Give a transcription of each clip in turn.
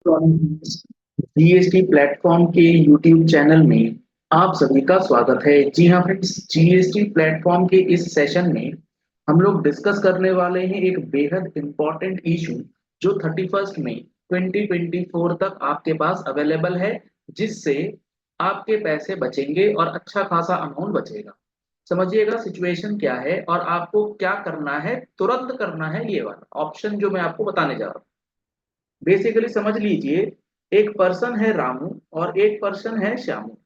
GST platform के YouTube channel में आप सभी का स्वागत है। जी हाँ फ्रेंड्स, जीएसटी प्लेटफॉर्म के इस सेशन में हम लोग डिस्कस करने वाले हैं एक बेहद इंपॉर्टेंट इशू जो 31 मई 2024 तक आपके पास अवेलेबल है, जिससे आपके पैसे बचेंगे और अच्छा खासा अमाउंट बचेगा। समझिएगा सिचुएशन क्या है और आपको क्या करना है, तुरंत करना है। ये वाला ऑप्शन जो मैं आपको बताने जा रहा हूँ, बेसिकली समझ लीजिए, एक पर्सन है रामू और एक पर्सन है श्यामू।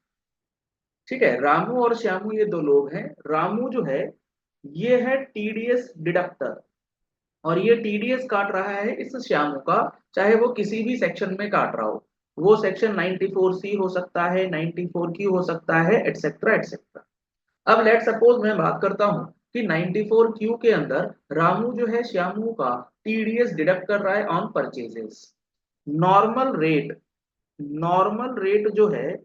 ठीक है, रामू और श्यामू ये दो लोग हैं। रामू जो है ये है टीडीएस डिडक्टर और ये टीडीएस काट रहा है इस श्यामू का, चाहे वो किसी भी सेक्शन में काट रहा हो। वो सेक्शन 94C हो सकता है, 94Q हो सकता है, एटसेट्रा एटसेट्रा। अब लेट सपोज मैं बात करता हूं कि 94Q के अंदर रामू जो है श्यामू का टीडीएस डिडक्ट कर रहा है on purchases. Normal rate normal rate जो है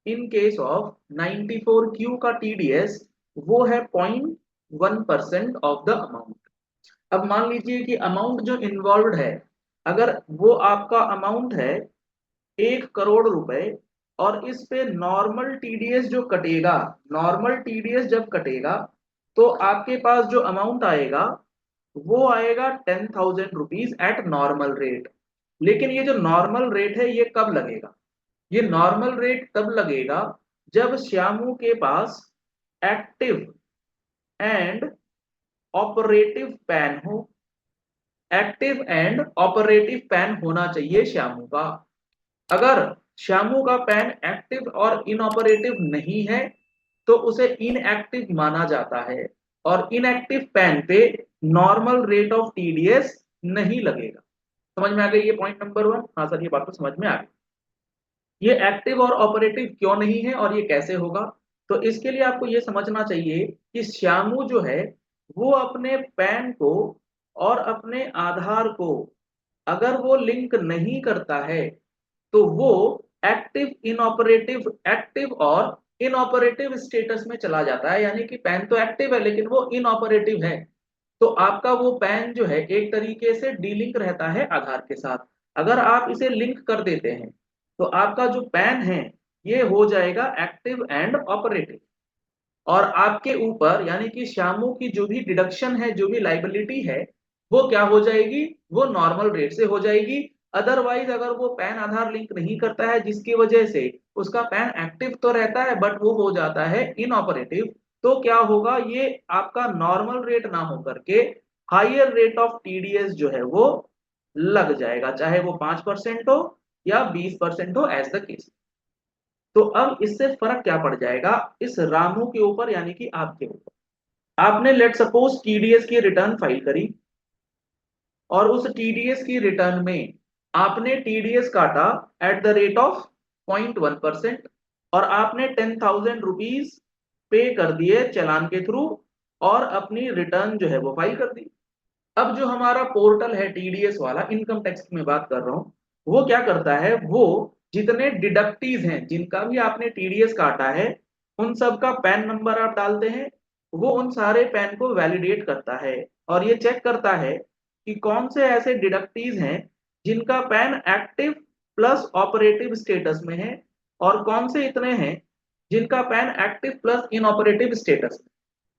इन केस ऑफ 94Q का टीडीएस वो है 0.1% ऑफ द अमाउंट। अब मान लीजिए कि अमाउंट जो इन्वॉल्व है, अगर वो आपका अमाउंट है 1 करोड़ रुपए और इस पे नॉर्मल टीडीएस जो कटेगा, नॉर्मल टीडीएस जब कटेगा तो आपके पास जो अमाउंट आएगा वो आएगा 10,000 रुपीज एट नॉर्मल रेट। लेकिन ये जो नॉर्मल रेट है ये कब लगेगा? ये नॉर्मल रेट तब लगेगा जब श्यामू के पास एक्टिव एंड ऑपरेटिव पैन हो। एक्टिव एंड ऑपरेटिव पैन होना चाहिए श्यामू का। अगर श्यामू का पैन एक्टिव और इनऑपरेटिव नहीं है तो उसे इनएक्टिव माना जाता है और इनएक्टिव पैन पे नॉर्मल रेट ऑफ टीडीएस नहीं लगेगा। समझ में आ गई ये पॉइंट नंबर 1? हाँ सर, ये बात तो समझ में आ गई। ये एक्टिव और ऑपरेटिव क्यों नहीं है और ये कैसे होगा? तो इसके लिए आपको ये समझना चाहिए कि श्यामू जो है वो अपने पैन को और अपने आधार को अगर वो लिंक नहीं करता है तो वो एक्टिव और इनऑपरेटिव स्टेटस में चला जाता है। यानी कि पैन तो एक्टिव है लेकिन वो इनऑपरेटिव है। तो आपका वो पैन जो है एक तरीके से डीलिंक रहता है आधार के साथ। अगर आप इसे लिंक कर देते हैं तो आपका जो पैन है ये हो जाएगा एक्टिव एंड ऑपरेटिव। और आपके ऊपर यानी कि श्यामू की जो भी डिडक्शन है, जो भी लाइबिलिटी है, वो क्या हो जाएगी? वो नॉर्मल रेट से हो जाएगी। अदरवाइज अगर वो पैन आधार लिंक नहीं करता है जिसकी वजह से उसका पैन एक्टिव तो रहता है बट वो हो जाता है इनऑपरेटिव, तो क्या होगा? ये आपका नॉर्मल रेट ना हो करके हायर रेट ऑफ टीडीएस जो है वो लग जाएगा, चाहे वो 5% हो या 20% हो, एज द केस। तो अब इससे फर्क क्या पड़ जाएगा इस रामू के ऊपर, यानी कि आपके ऊपर। आपने लेट सपोज टीडीएस की रिटर्न फाइल करी और उस टीडीएस की रिटर्न में आपने टीडीएस काटा एट द रेट ऑफ 0.1% और आपने 10,000 रुपीज पे कर दिए चालान के थ्रू और अपनी रिटर्न जो है वो फाइल कर दी। अब जो हमारा पोर्टल है टीडीएस वाला, इनकम टैक्स की मैं बात कर रहा हूँ, वो क्या करता है? वो जितने डिडक्टीज हैं जिनका भी आपने टीडीएस काटा है उन सब का पैन नंबर आप डालते हैं। वो उन सारे पैन को वैलिडेट करता है और ये चेक करता है कि कौन से ऐसे डिडक्टीज हैं जिनका pan active plus operative status में है और कौन से इतने हैं जिनका pan active plus inoperative status में।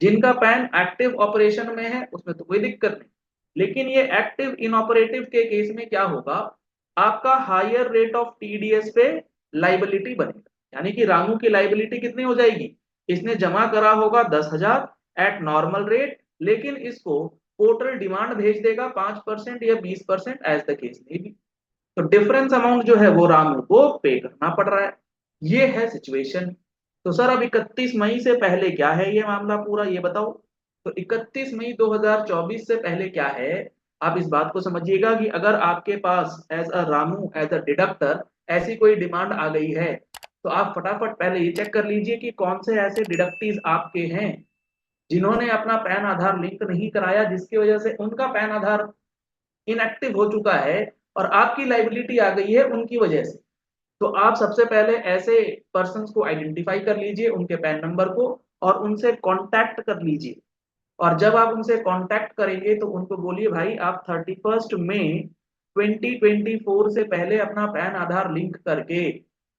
जिनका पैन एक्टिव ऑपरेशन में है उसमें तो कोई दिक्कत नहीं, लेकिन ये एक्टिव इनऑपरेटिव के केस में क्या होगा? आपका हायर रेट ऑफ टीडीएस पे लाइबिलिटी बनेगा। यानी कि रामू की लाइबिलिटी कितनी हो जाएगी? इसने जमा करा होगा 10,000 एट नॉर्मल रेट, लेकिन इसको पोर्टल डिमांड भेज देगा 5% या 20%, as the case may be. तो डिफरेंस अमाउंट जो है वो रामू को पे करना पड़ रहा है। ये है सिचुएशन। तो सर अब 31 मई से पहले क्या है ये मामला पूरा, ये बताओ। तो 31 मई 2024 से पहले क्या है, आप इस बात को समझिएगा कि अगर आपके पास as a Ramu, as a deductor ऐसी कोई डिमांड आ गई है तो आप फटाफट पहले ये चेक कर लीजिए कि कौन से ऐसे डिडक्टीज आपके हैं जिन्होंने अपना पैन आधार लिंक नहीं कराया, जिसकी वजह से उनका पैन आधार इनएक्टिव हो चुका है और आपकी लाइबिलिटी आ गई है उनकी वजह से। तो आप सबसे पहले ऐसे पर्सन्स को आइडेंटिफाई कर लीजिए, उनके पैन नंबर को, और उनसे कांटेक्ट कर लीजिए। और जब आप उनसे कांटेक्ट करेंगे तो उनको बोलिए भाई आप 31 मई 2024 से पहले अपना पैन आधार लिंक करके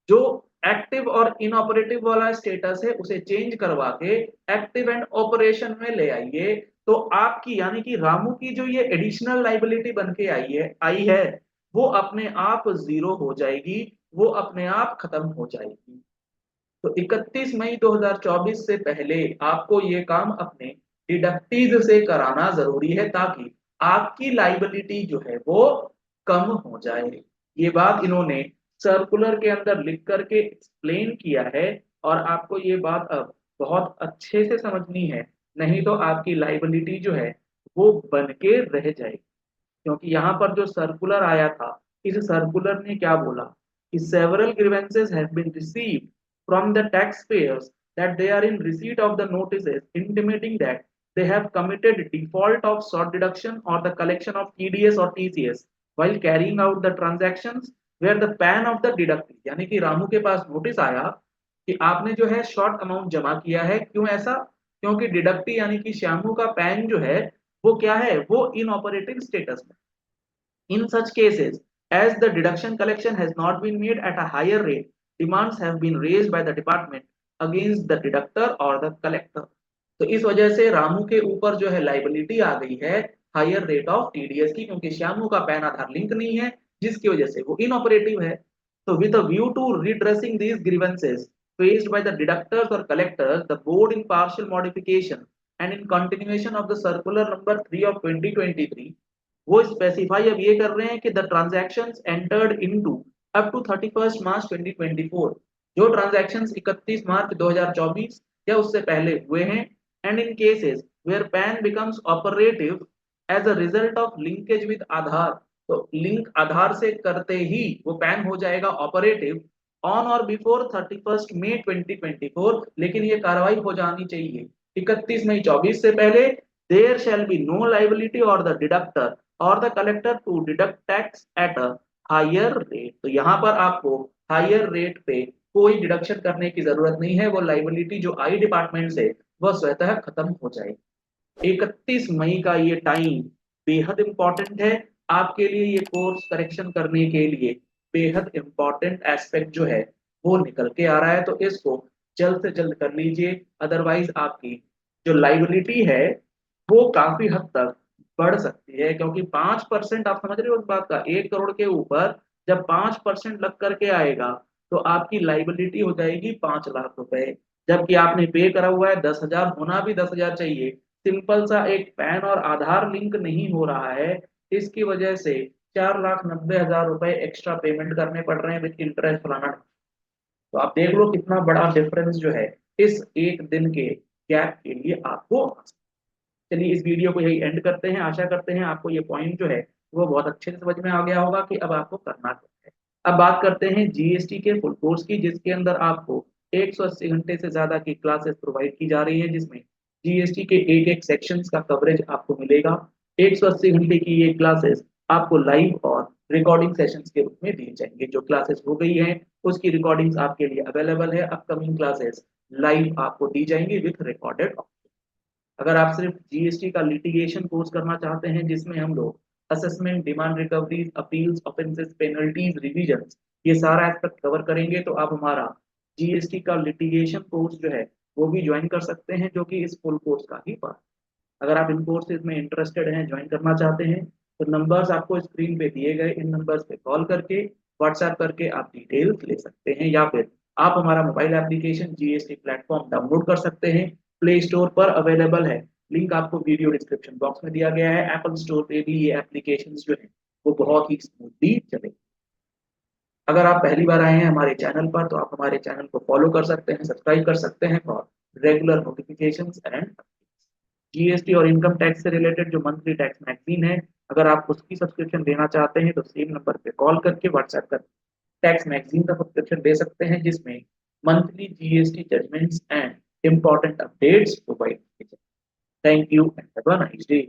जो एक्टिव और इनऑपरेटिव वाला स्टेटस है उसे चेंज करवा के एक्टिव एंड ऑपरेशन में ले आइए। तो आपकी यानी कि रामू की जो ये एडिशनल लाइबिलिटी बन के आई है वो अपने आप जीरो हो जाएगी, वो अपने आप खत्म हो जाएगी। तो 31 मई 2024 से पहले आपको ये काम अपने डिडक्टीज से कराना जरूरी है ताकि आपकी लाइबिलिटी जो है वो कम हो जाए। ये बात इन्होंने सर्कुलर के अंदर लिख करके एक्सप्लेन किया है और आपको ये बात अब बहुत अच्छे से समझनी है, नहीं तो आपकी लाइबिलिटी जो है वो बन के रह जाएगी। क्योंकि यहाँ पर जो सर्कुलर आया था, इस सर्कुलर ने क्या बोला कि several grievances have been received from the taxpayers that they are in receipt of the notices intimating that they have committed default of short deduction or the collection of TDS or TCS while carrying out the transactions where the PAN of the deductee, यानी कि रामू के पास notice आया कि आपने जो है short amount जमा किया है। क्यों ऐसा? क्योंकि डिडक्टी यानी कि श्यामू का पैन जो है वो क्या है, वो इनऑपरेटिव स्टेटस में। In such cases, as the deduction collection has not been made at a higher rate, demands have been raised by the department against the deductor or the collector। तो इस वजह से रामू के ऊपर जो है लाइबिलिटी आ गई है हायर रेट ऑफ टीडीएस की, क्योंकि श्यामू का पैन आधार लिंक नहीं है जिसकी वजह से वो इनऑपरेटिव है। तो with a view to redressing these grievances faced by the deductors or collectors, the board in partial modification and in continuation of the circular number 3 of 2023 वो स्पेसिफाई अब ये कर रहे हैं कि the transactions entered into up to 31 March 2024, जो transactions 31 March 2024 या उससे पहले हुए हैं, and in cases where PAN becomes operative as a result of linkage with Aadhaar, तो लिंक आधार से करते ही वो पैन हो जाएगा ऑपरेटिव ऑन और बिफोर 31 मई 2024, लेकिन ये कार्रवाई हो जानी चाहिए 31 मई 24 से पहले। There shall be no liability or the deductor or the collector to deduct tax at a higher rate. तो यहाँ पर आपको हायर रेट पे कोई डिडक्शन करने की जरूरत नहीं है, वो लाइबिलिटी जो आई डिपार्टमेंट से वह स्वतः खत्म हो जाएगी। 31 मई का ये टाइम बेहद इंपॉर्टेंट है आपके लिए, ये कोर्स करेक्शन करने के लिए बेहद इंपॉर्टेंट एस्पेक्ट जो है वो निकल के आ रहा है। तो इसको जल्द से जल्द कर लीजिए, अदरवाइज आपकी जो लाइबिलिटी है वो काफी हद तक बढ़ सकती है। क्योंकि 5% आप समझ रहे हो उस बात का, 1 करोड़ के ऊपर जब 5% लग करके आएगा तो आपकी लाइबिलिटी हो जाएगी 5 लाख रुपए, जबकि आपने पे करा हुआ है 10,000, होना भी 10,000 चाहिए। सिंपल सा एक पैन और आधार लिंक नहीं हो रहा है, इसकी वजह से 4,90,000 रुपए एक्स्ट्रा पेमेंट करने पड़ रहे हैं विद इंटरेस्ट फलाना। तो आप देख लो कितना बड़ा डिफरेंस जो है इस एक दिन के गैप के लिए आपको। चलिए इस वीडियो को यही एंड करते हैं, आशा करते हैं आपको ये पॉइंट जो है वो बहुत अच्छे से समझ में आ गया होगा कि अब आपको करना क्या है। अब बात करते हैं जीएसटी के फुल कोर्स की, जिसके अंदर आपको 180 घंटे से ज्यादा की क्लासेस प्रोवाइड की जा रही है, जिसमें जीएसटी के एक एक सेक्शंस का कवरेज आपको मिलेगा। 180 घंटे की ये क्लासेस आपको लाइव और रिकॉर्डिंग सेशंस के रूप में दी जाएंगे। जो क्लासेस हो गई हैं उसकी रिकॉर्डिंग्स आपके लिए अवेलेबल है, अपकमिंग क्लासेस लाइव आपको दी जाएंगी विथ रिकॉर्डेड। अगर आप सिर्फ जीएसटी का लिटिगेशन कोर्स करना चाहते हैं जिसमें हम लोग assessment, demand recoveries, appeals, offences, penalties, revisions ये सारा एस्पेक्ट कवर करेंगे, तो आप हमारा जीएसटी का लिटिगेशन कोर्स जो है वो भी ज्वाइन कर सकते हैं, जो कि इस फुल कोर्स का ही पार्ट। अगर आप इन कोर्सेज में इंटरेस्टेड हैं, ज्वाइन करना चाहते हैं, तो नंबर्स आपको स्क्रीन पे दिए गए, इन नंबर्स पे कॉल करके व्हाट्सएप करके आप डिटेल्स ले सकते हैं, या फिर आप हमारा mobile application GST platform download कर सकते हैं, प्ले स्टोर पर अवेलेबल है, लिंक आपको वीडियो डिस्क्रिप्शन बॉक्स में दिया गया है। एप्पल स्टोर पे भी ये एप्लीकेशन जो है वो बहुत ही स्मूथली चले। अगर आप पहली बार आए हैं हमारे चैनल पर तो आप हमारे चैनल को फॉलो कर सकते हैं, सब्सक्राइब कर सकते हैं for regular notification and GST और इनकम टैक्स से रिलेटेड जो मंथली टैक्स मैगजीन है, अगर आप उसकी सब्सक्रिप्शन लेना चाहते हैं तो सेम नंबर पे कॉल करके व्हाट्सएप कर टैक्स मैगजीन का सब्सक्रिप्शन ले सकते हैं, जिसमें monthly GST judgments and important updates provide किए जाते हैं। Thank you and have a nice day.